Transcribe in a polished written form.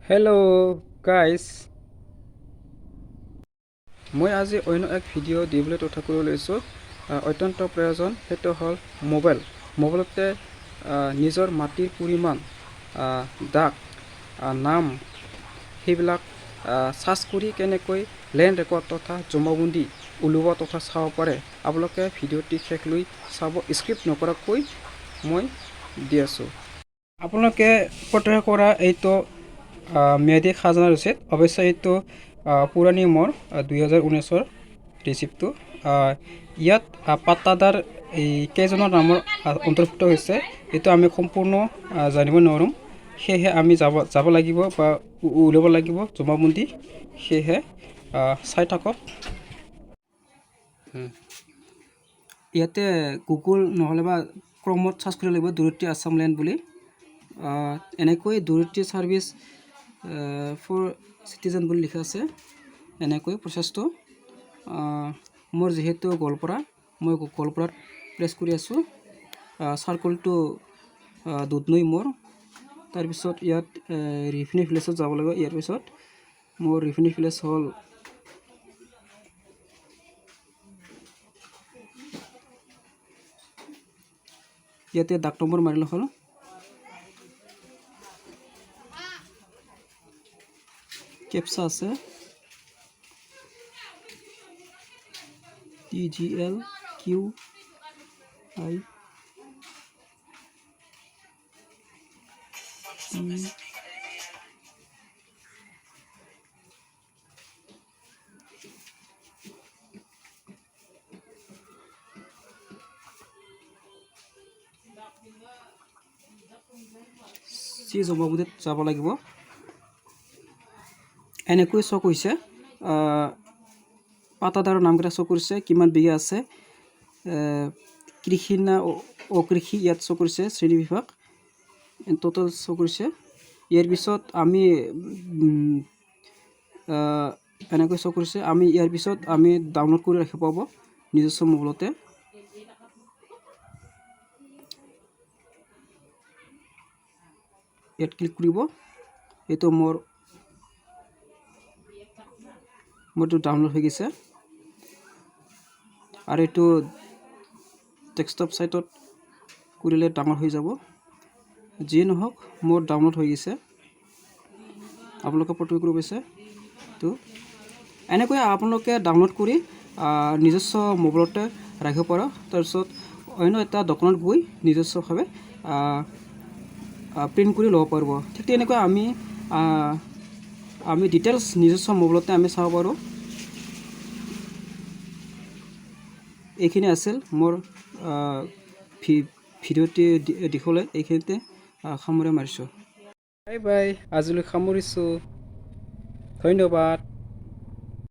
Hello guys, মই আজি অন্য এক ভিডিঅ' দিবলৈ তথা কৰি লৈছোঁ অত্যন্ত প্ৰয়োজন সেইটো হ'ল মোবাইলতে নিজৰ মাটিৰ পৰিমাণ দাগ নাম সেইবিলাক সাৰ্চ কৰি কেনেকৈ লেণ্ড ৰেকৰ্ড তথা জমাবন্দী উলিওৱা তথা চাব পাৰে আপোনালোকে ভিডিঅ'টি শেষ লৈ চাব স্ক্ৰিপ্ট নকৰাকৈ মই দি আছোঁ আপোনালোকে প্ৰত্যক্ষ কৰা এইটো ম্যাদি খাজানা ৰচিদ অৱশ্যে এইটো পুৰণি মোৰ 2019 ৰিচিপ্টটো ইয়াত পাত্তাদাৰ এই কেইজনৰ নামৰ অন্তৰ্ভুক্ত হৈছে এইটো আমি সম্পূৰ্ণ জানিব নোৱাৰোঁ সেয়েহে আমি যাব লাগিব বা উলিয়াব লাগিব জমাবন্দী সেয়েহে চাই থাকক ইয়াতে গুগল নহ'লে বা ক্ৰমত চাৰ্চ কৰিব লাগিব দূৰত্ব আছাম লেণ্ড বুলি এনেকৈ দূৰত্ব ছাৰ্ভিচ ফৰ চিটিজেন বুলি লিখা আছে এনেকৈ প্ৰচেছটো মোৰ যেহেতু গোৱালপাৰা মই গোৱালপাৰাত প্ৰেছ কৰি আছোঁ চাৰ্কলটো দুধনৈ মোৰ তাৰপিছত ইয়াত ৰিফিনি ভিলেজত যাব লাগিব ইয়াৰ পিছত মোৰ ৰিফিনি ভিলেজ হ'ল ইয়াতে ডাক নম্বৰ মাৰিলে হ'ল কেপচা আছে TGL QI চি জমাবন্দীত যাব লাগিব এনেকৈ চক হৈছে পাতাদাৰৰ নামকেইটা চক কৰিছে কিমান বিঘা আছে কৃষি না অকৃষি ইয়াত চক কৰিছে শ্ৰেণী বিভাগ টোটেল চক কৰিছে ইয়াৰ পিছত আমি এনেকৈ চক কৰিছে আমি ইয়াৰ পিছত আমি ডাউনলোড কৰি ৰাখিব পাব নিজস্ব মোবাইলতে ইয়াত ক্লিক কৰিব এইটো মোৰটো ডাউনলোড হৈ গৈছে আৰু এইটো ডেস্কটপ সাইটত কৰিলে ডাঙৰ হৈ যাব যি নহওক মোৰ ডাউনলোড হৈ গৈছে আপোনালোকে ফটো কৰিব আছে তো এনেকৈ আপোনালোকে ডাউনলোড কৰি নিজস্ব মোবাইলতে ৰাখিব পাৰে তাৰপিছত অন্য এটা ডকুমেণ্ট গৈ নিজস্বভাৱে প্ৰিন্ট কৰি ল'ব পাৰিব ঠিক তেনেকৈ আমি ডিটেইলছ নিজস্ব মোবাইলতে আমি চাব পাৰোঁ এইখিনি আছিল মোৰ ভিডিঅ'টি দিখলে এইখিনিতে সামৰি মাৰিছোঁ বাই বাই আজিলৈ সামৰিছোঁ ধন্যবাদ